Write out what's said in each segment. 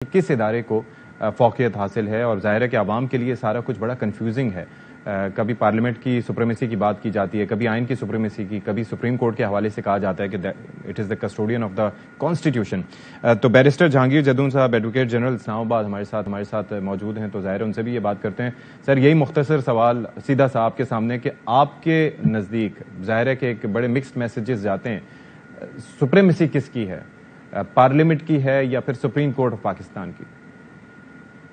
کس ادارے کو فوقیت حاصل ہے، اور ظاہر ہے کہ عوام کے لیے سارا کچھ بڑا کنفیوزنگ ہے. کبھی پارلیمنٹ کی سپریمیسی کی بات کی جاتی ہے، کبھی آئین کی سپریمیسی کی، کبھی سپریم کورٹ کے حوالے سے کہا جاتا ہے کہ it is the custodian of the constitution. تو بیرسٹر جہانگیر جدون صاحب ایڈوکیٹ جنرل اسلام آباد ہمارے ساتھ موجود ہیں، تو ظاہر ہے ان سے بھی یہ بات کرتے ہیں. سر، یہی مختصر سوال سیدھا سا آپ کے سامنے کہ آپ کے نزدیک ظاہر ہے کہ ایک بڑے مکسڈ میسیجز جاتے ہیں، سپریمیسی کس کی ہے؟ پارلیمنٹ کی ہے یا پھر سپریم کورٹ آف پاکستان کی؟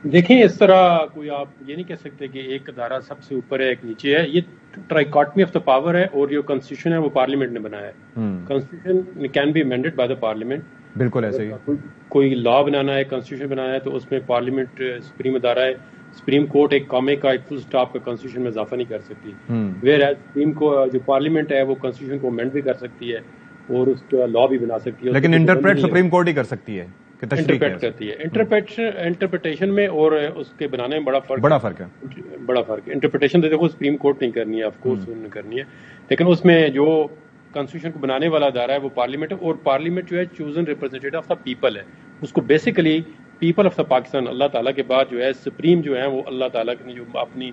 دیکھیں، اس طرح کوئی آپ یہ نہیں کہہ سکتے کہ ایک ادارہ سب سے اوپر ہے ایک نیچے ہے. یہ ٹرائیکاٹمی آف دا پاور ہے، اور جو کنسٹیٹیوشن ہے وہ پارلیمنٹ نے بنایا ہے. Constitution can be amended by the parliament. بالکل ایسے ہی. کوئی لا بنانا ہے، کنسٹیٹیوشن بنانا ہے، تو اس میں پارلیمنٹ سپریم ادارہ ہے. سپریم کورٹ ایک کامے کا ایک فل سٹاپ کا کنسٹیٹیوشن میں اضافہ نہیں کر سکتی. ویئر ایز سپریم کو جو پارلیمنٹ ہے وہ کنسٹیٹیوشن کو امینڈ بھی کر سکتی ہے اور اس کا لا بھی بنا سکتی ہے، لیکن انٹرپریٹ سپریم کورٹ ہی کر سکتی ہے، انٹرپریٹ کرتی ہے. انٹرپریٹیشن میں اور اس کے بنانے میں بڑا فرق ہے. انٹرپریٹیشن تو دیکھو سپریم کورٹ نہیں کرنی ہے، آف کورس انہوں نے کرنی ہے، لیکن اس میں جو کانسٹیٹیوشن کو بنانے والا ادارہ ہے وہ پارلیمنٹ ہے. اور پارلیمنٹ جو ہے chosen representative of the people ہے. اس کو basically people of the Pakistan, اللہ تعالیٰ کے بعد جو ہے سپریم جو ہے وہ اللہ تعالیٰ نے جو اپنی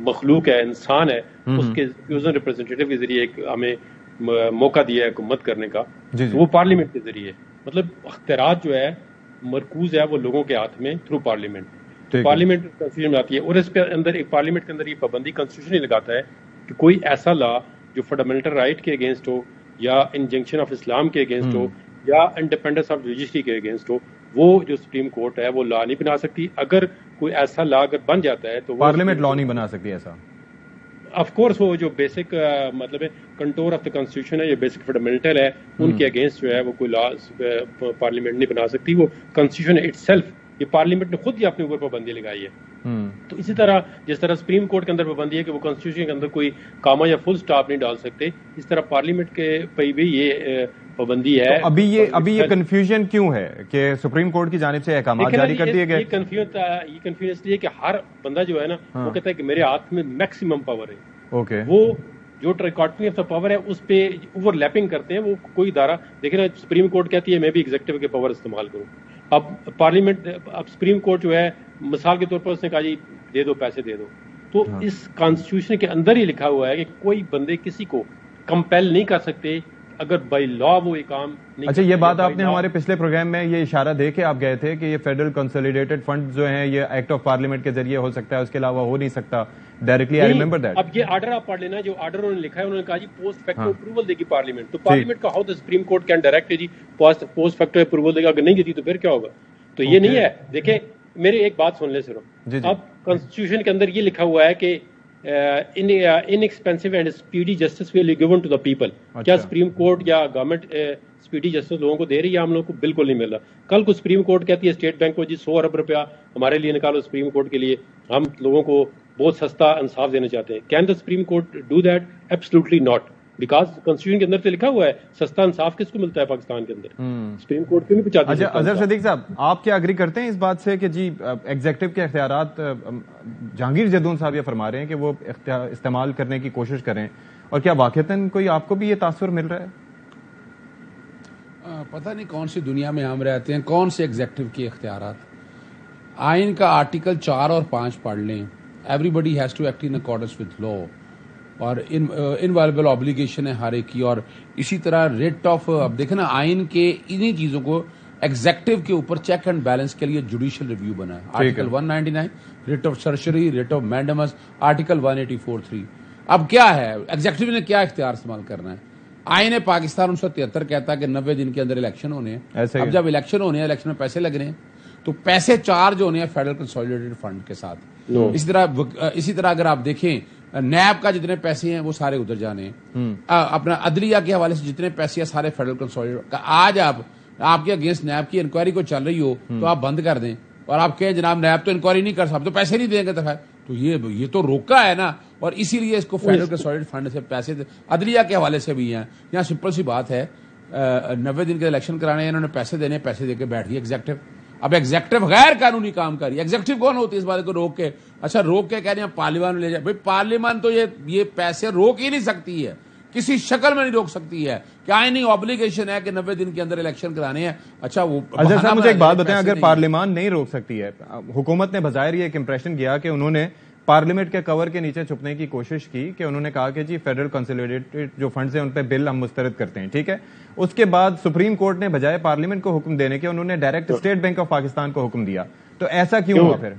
مخلوق ہے، انسان ہے، اس کے چوزن ریپرزینٹیٹو کے ذریعے ایک ہمیں موقع دیا ہے حکومت کرنے کا. وہ پارلیمنٹ کے ذریعے، مطلب اختیارات جو ہے مرکوز ہے وہ لوگوں کے ہاتھ میں تھرو پارلیمنٹ. پارلیمنٹ کنسٹیٹیوشن میں آتی ہے، اور اس کے اندر ایک پارلیمنٹ کے اندر یہ پابندی کنسٹیٹیوشن ہی لگاتا ہے کہ کوئی ایسا لا جو فنڈامنٹل رائٹ کے اگینسٹ ہو، یا انجنکشن آف اسلام کے اگینسٹ ہو، یا انڈیپینڈنس آف جوڈیشری کے اگینسٹ ہو، وہ جو سپریم کورٹ ہے وہ لا نہیں بنا سکتی. اگر کوئی ایسا لا اگر بن جاتا ہے تو پارلیمنٹ لا نہیں بنا سکتی ایسا. آف کورس وہ جو بیسک مطلب ہے کنٹور آف دا کانسٹیٹیوشن ہے، یہ بیسک فنڈامنٹل ہے، ان کے اگینسٹ جو ہے وہ کوئی لا پارلیمنٹ نہیں بنا سکتی. وہ کانسٹیٹیوشن اٹ سیلف، یہ پارلیمنٹ نے خود ہی اپنے اوپر پابندی لگائی ہے. تو اسی طرح جس طرح سپریم کورٹ کے اندر پابندی ہے کہ وہ کانسٹیٹیوشن کے اندر کوئی کاما یا فل سٹاپ نہیں ڈال سکتے، اس طرح پارلیمنٹ کے پہ بھی یہ پابندی ہے. ابھی یہ کنفیوژن کیوں ہے کہ سپریم کورٹ کی جانب سے احکامات جاری کر دیے گئے؟ یہ کنفیوژن اس لیے کہ ہر بندہ جو ہے نا وہ کہتا ہے کہ میرے ہاتھ میں میکسیمم پاور ہے. وہ جو ٹرائیکاٹمی آف دا پاور ہے اس پہ اوور لیپنگ کرتے ہیں. وہ کوئی ادارہ دیکھیں نا، سپریم کورٹ کہتی ہے میں بھی ایگزیکٹو کے پاور استعمال کروں. اب پارلیمنٹ، اب سپریم کورٹ جو ہے مثال کے طور پر اس نے کہا جی دے دو، پیسے دے دو. تو اس کانسٹیٹیوشن کے اندر ہی لکھا ہوا ہے کہ کوئی بندے کسی کو کمپیل نہیں کر سکتے اگر بائی لا وہ یہ کام نہیں. اچھا، یہ بات آپ نے ہمارے پچھلے پروگرام میں یہ اشارہ دے کے آپ گئے تھے کہ یہ فیڈرل کنسولیڈیٹڈ فنڈ جو ہیں یہ ایکٹ آف پارلیمنٹ کے ذریعے ہو سکتا ہے، اس کے علاوہ ہو نہیں سکتا ڈائریکٹلی. I remember that. اب یہ آرڈر آپ پڑھ لینا، جو آرڈر انہوں نے لکھا ہے، انہوں نے کہا جی پوسٹ فیکٹو اپروول دے گی پارلیمنٹ. تو پارلیمنٹ کا how the supreme court can direct جی پوسٹ فیکٹو اپروول دے گا، اگر نہیں دیتی تو پھر کیا ہوگا؟ تو یہ نہیں ہے. دیکھیں میری ایک بات سن لیں صرف. اب کانسٹیٹیوشن کے اندر یہ لکھا ہوا ہے کہ inexpensive and speedy justice will be given to the people. کیا سپریم کورٹ یا گورنمنٹ اسپیڈی جسٹس لوگوں کو دے رہی ہے؟ ہم لوگوں کو بالکل نہیں مل رہا. کل کو سپریم کورٹ کہتی ہے اسٹیٹ بینک کو جی 100 ارب روپیہ ہمارے لیے نکالو، سپریم کورٹ کے لیے ہم لوگوں کو بہت سستا انصاف دینا چاہتے ہیں. Can the supreme court do that? Absolutely not, because constitution کے اندر تو لکھا ہوا ہے سستا انصاف کس کو ملتا ہے پاکستان کے اندر. سپریم کورٹ کیوں نہیں پہنچاتی؟ اچھا اظہر صدیق صاحب، آپ کیا اگری کرتے ہیں اس بات سے کہ جی ایگزیکٹو کے اختیارات جہانگیر جدون صاحب یہ فرما رہے ہیں کہ وہ استعمال کرنے کی کوشش کریں، اور کیا واقعتاً کوئی آپ کو بھی یہ تاثر مل رہا ہے؟ پتہ نہیں کون سی دنیا میں ہم رہتے ہیں، کون سے ایگزیکٹو کے اختیارات. آئین کا آرٹیکل 4 اور 5 پڑھ لیں. Everybody has to act in accordance with law, اور انوالبل آبلیگیشن ہے ہر ایک کی. اور اسی طرح ریٹ آف، اب دیکھیں نا آئین کے انہی چیزوں کو ایگزیکٹو کے اوپر چیک اینڈ بیلنس کے لیے جوڈیشل ریویو بنا ہے. Article 199 writ of certiorari, writ of mandamus, article 184(3). اب کیا ہے ایگزیکٹو نے کیا اختیار استعمال کرنا ہے؟ آئین پاکستان 1973 کہتا ہے کہ 90 دن کے اندر الیکشن ہونے ہیں. اب جب الیکشن ہونے ہیں، الیکشن میں پیسے لگنے ہیں، تو پیسے چارج ہونے ہیں فیڈرل کنسولیڈیٹڈ فنڈ کے ساتھ. اسی طرح اگر آپ دیکھیں نیب کا جتنے پیسے ہیں وہ سارے ادھر جانے ہیں. اپنا عدلیہ کے حوالے سے جتنے پیسے ہیں سارے فیڈرل کنسولیڈیٹڈ. آج آپ کے اگینسٹ نیب کی انکوائری کو چل رہی ہو تو آپ بند کر دیں، اور آپ کہیں جناب نیب تو انکوائری نہیں کر سکتے، تو پیسے نہیں دیں گے. تو یہ تو روکا ہے نا. اور اسی لیے اس کو فیڈرل کنسولیڈیٹڈ فنڈ سے پیسے عدلیہ کے حوالے سے بھی ہیں. یہاں سمپل سی بات ہے، 90 دن کے الیکشن کرانے ہیں، انہوں نے پیسے دینے، پیسے دے کے بیٹھ گئی ایگزیکٹو. اب ایگزیکٹو غیر قانونی کام کر رہی ہے. ایگزیکٹو کون ہوتی ہے اس بات کو روک کے؟ اچھا روک کے کہہ رہے ہیں پارلیمان لے جائے. بھائی پارلیمان تو یہ پیسے روک ہی نہیں سکتی ہے. کسی شکل میں نہیں روک سکتی ہے کہ آئینی آبلیگیشن ہے کہ 90 دن کے اندر الیکشن کرانے ہیں. اچھا وہ اجہر صاحب مجھے ایک بات بتائیں, اگر پارلیمان نہیں روک سکتی ہے, حکومت نے بظاہر یہ ایک امپریشن کیا کہ انہوں نے پارلیمنٹ کے کور کے نیچے چھپنے کی کوشش کی کہ انہوں نے کہا کہ جی فیڈرل کنسولیڈیٹڈ جو فنڈز ہیں ان پہ بل ہم مسترد کرتے ہیں, ٹھیک ہے. اس کے بعد سپریم کورٹ نے بجائے پارلیمنٹ کو حکم دینے کے انہوں نے direct state bank of Pakistan کو حکم دیا. تو ایسا کیوں ہوا پھر؟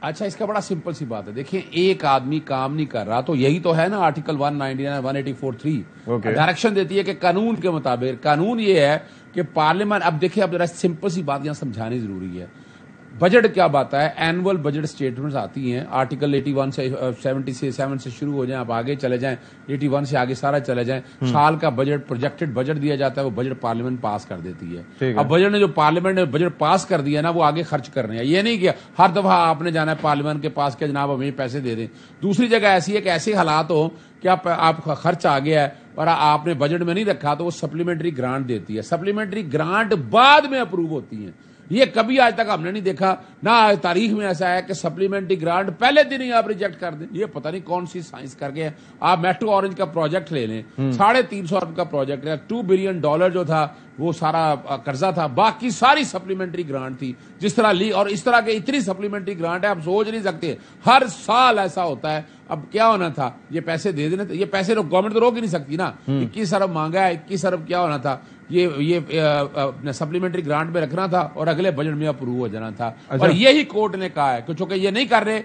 اچھا اس کا بڑا سمپل سی بات ہے, دیکھیں ایک آدمی کام نہیں کر رہا تو یہی تو ہے نا آرٹیکل 199 184(3) ڈائریکشن دیتی ہے کہ قانون کے مطابق, قانون یہ ہے کہ پارلیمنٹ, اب دیکھیں اب ذرا سمپل سی بات یہاں سمجھانی ضروری ہے. بجٹ کیا بات ہے, اینول بجٹ اسٹیٹمنٹس آتی ہیں, آرٹیکل 81 سے 77 سے شروع ہو جائیں, آپ آگے چلے جائیں 81 سے آگے سارا چلے جائیں, سال کا بجٹ پروجیکٹڈ بجٹ دیا جاتا ہے, وہ بجٹ پارلیمنٹ پاس کر دیتی ہے. اب بجٹ نے جو پارلیمنٹ نے بجٹ پاس کر دیا نا وہ آگے خرچ کرنے ہیں, یہ نہیں کہ ہر دفعہ آپ نے جانا ہے پارلیمنٹ کے پاس کہ جناب ہمیں پیسے دے دیں. دوسری جگہ ایسی ہے کہ ایسے حالات ہو کہ آپ خرچ آ گیا ہے اور آپ نے بجٹ میں نہیں رکھا تو وہ سپلیمنٹری گرانٹ دیتی ہے. سپلیمنٹری گرانٹ بعد میں اپروو ہوتی ہیں. یہ کبھی آج تک ہم نے نہیں دیکھا, نہ تاریخ میں ایسا ہے کہ سپلیمنٹری گرانٹ پہلے دن ہی آپ ریجیکٹ کر دیں. یہ پتہ نہیں کون سی سائنس کر کے آپ میٹرو اورنج کا پروجیکٹ لے لیں, 350 ارب کا پروجیکٹ ہے, $2 بلین جو تھا وہ سارا قرضہ تھا, باقی ساری سپلیمنٹری گرانٹ تھی. جس طرح لی اور اس طرح کے اتنی سپلیمنٹری گرانٹ ہے آپ سوچ نہیں سکتے, ہر سال ایسا ہوتا ہے. اب کیا ہونا تھا, یہ پیسے دے دینے, یہ پیسے گورنمنٹ تو روک ہی نہیں سکتی نا. 21 ارب مانگا ہے, 21 ارب کیا ہونا تھا, یہ سپلیمنٹری گرانٹ میں رکھنا تھا اور اگلے بجٹ میں اپروو ہو جانا تھا. اور یہی کورٹ نے کہا ہے کہ چونکہ یہ نہیں کر رہے,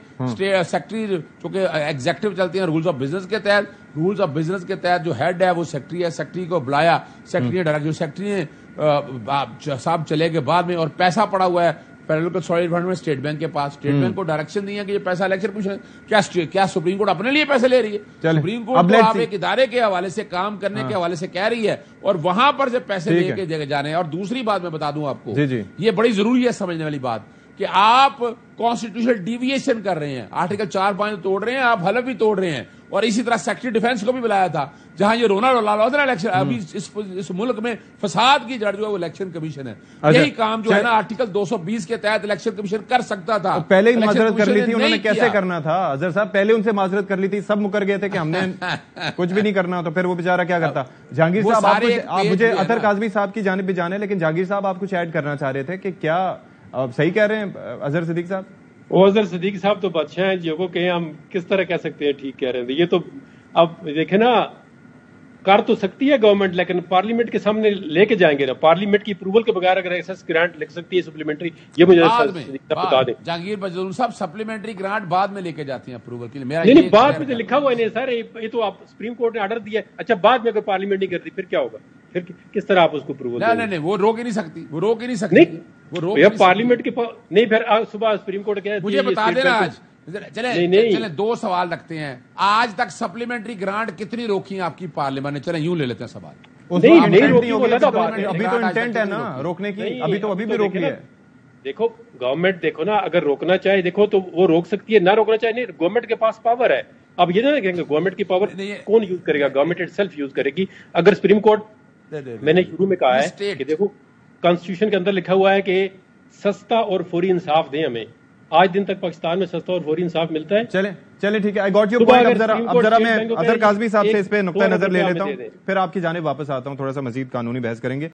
سیکٹری چونکہ ایگزیکٹو چلتی ہیں رولز آف بزنس کے تحت, رولز آف بزنس کے تحت جو ہیڈ ہے وہ سیکٹری ہے, سیکٹری کو بلایا, سیکٹری نے ڈائریکٹ, جو سیکٹری نے صاحب چلے گئے بعد میں, اور پیسہ پڑا ہوا ہے فیڈرل کنسولیڈیٹڈ فنڈ میں اسٹیٹ بینک کے پاس. اسٹیٹ بینک کو ڈائریکشن دی ہے کہ یہ پیسہ الیکشن پوچھیں, کیا سپریم کورٹ اپنے لیے پیسے لے رہی ہے؟ سپریم کورٹ کو آپ ایک ادارے کے حوالے سے کام کرنے کے حوالے سے کہہ رہی ہے اور وہاں پر سے پیسے لے کے جانے ہیں. اور دوسری بات میں بتا دوں آپ کو, یہ بڑی ضروری ہے سمجھنے والی بات, کہ آپ کانسٹیٹیوشنل ڈیویشن کر رہے ہیں, آرٹیکل 4-5 توڑ رہے ہیں, آپ حلف بھی توڑ رہے ہیں. اور اسی طرح سیکٹری ڈیفینس کو بھی بلایا تھا, جہاں یہ رونا رولا ہوتا ہے الیکشن. ابھی اس ملک میں فساد کی جڑ جو ہے وہ الیکشن کمیشن ہے. یہی کام جو ہے نا آرٹیکل 220 کے تحت الیکشن کمیشن کر سکتا تھا. پہلے ہی معذرت کر لی تھی انہوں نے, کیسے کرنا تھا اظہر صاحب؟ پہلے ان سے معذرت کر لی تھی, سب مکر گئے تھے کہ ہم نے کچھ بھی نہیں کرنا, تو پھر وہ بیچارہ کیا کرتا. جہانگیر صاحب آپ مجھے اطہر کاظمی صاحب کی جانب بھی جانے, لیکن جہانگیر صاحب آپ کچھ ایڈ کرنا چاہ رہے تھے کہ کیا صحیح کہہ رہے ہیں اظہر صدیق صاحب؟ اظہر صدیق صاحب تو بادشاہ ہیں جی, کو کہیں ہم کس طرح کہہ سکتے ہیں ٹھیک کہہ رہے ہیں. یہ تو اب دیکھیں نا, کر تو سکتی ہے گورنمنٹ, لیکن پارلیمنٹ کے سامنے لے کے جائیں گے نا. پارلیمنٹ کی اپروول کے بغیر اگر ایکسس گرانٹ لکھ سکتی ہے سپلیمنٹری, یہ مجھے بتا دیں. جہانگیر بجور صاحب سپلیمنٹری گرانٹ بعد میں لے کے جاتی ہیں اپروول کے لیے. نہیں بعد میں لکھا ہوا ہے سر, یہ تو آپ سپریم کورٹ نے آرڈر دیا. اچھا بعد میں اگر پارلیمنٹ نہیں کرتی پھر کیا ہوگا, پھر کس طرح آپ اس کو اپروول؟ نہیں وہ روک ہی نہیں سکتی, وہ روک ہی نہیں سکتی. پارلیمنٹ کے نہیں, پھر صبح سپریم کورٹ کہہ مجھے بتا دینا آج. چلیں 2 سوال رکھتے ہیں, آج تک سپلیمنٹری گرانٹ کتنی روکی ہیں آپ کی پارلیمنٹ نے؟ چلیں یوں لے لیتے ہیں سوال. ابھی تو انٹینٹ ہے نا روکنے کی, ابھی تو ابھی بھی روکی ہے. دیکھو گورنمنٹ, دیکھو نا, اگر روکنا چاہے دیکھو تو وہ روک سکتی ہے, نہ روکنا چاہے نہیں. گورنمنٹ کے پاس پاور ہے. اب یہ نہ کہیں گے گورنمنٹ کی پاور کون یوز کرے گا, گورنمنٹ اٹ سیلف یوز کرے گی. اگر سپریم کورٹ, میں نے شروع میں کہا ہے کہ دیکھو کانسٹیٹیوشن کے اندر لکھا ہوا ہے کہ سستا اور فوری انصاف دیں ہمیں. آج دن تک پاکستان میں سستا اور فوری انصاف ملتا ہے. چلیں ٹھیک ہے, آئی گاٹ یور پوائنٹ. اب ذرا میں اطہر کاظمی صاحب سے اس پہ نقطہ نظر لے لیتا ہوں, پھر آپ کی جانب واپس آتا ہوں, تھوڑا سا مزید قانونی بحث کریں گے.